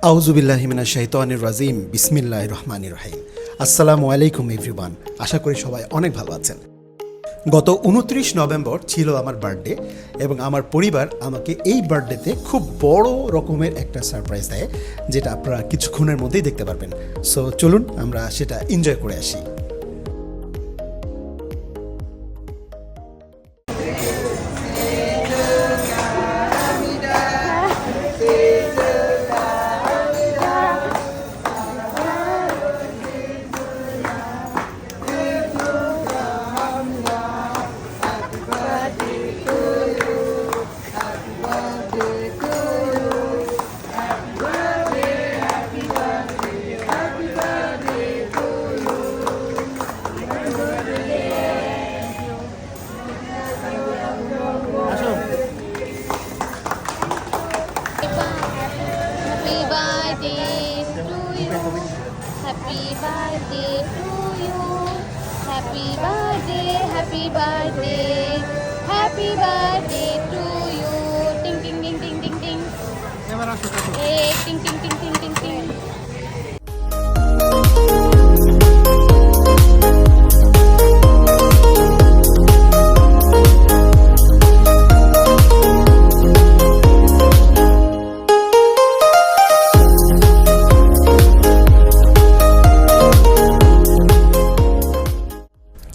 আউযুবিল্লাহি মিনাশ শাইতানির রাজিম বিসমিল্লাহির রহমানির রহিম। আসসালামু আলাইকুম এভরিওয়ান। আশা করি সবাই অনেক ভালো আছেন। গত 29 নভেম্বর ছিল আমার বার্থডে এবং আমার পরিবার আমাকে এই বার্থডেতে খুব বড় রকমের একটা সারপ্রাইজ দেয়, যেটা আপনারা কিছুক্ষণের মধ্যেই দেখতে পারবেন। সো চলুন আমরা সেটা এনজয় করে আসি। Happy birthday to you. Happy birthday, happy birthday. Happy birthday to you. Ding ding ding ding ding ding. Hey, ding ding ding ding ding ding.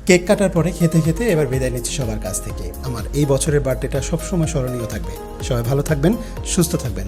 Cake কাটার পরে খেতে খেতে এবার বিদায় নিচ্ছি সবার কাছ থেকে। আমার এই বছরের বার্থডেটা সবসময় স্মরণীয় থাকবে। সবাই ভালো থাকবেন, সুস্থ থাকবেন।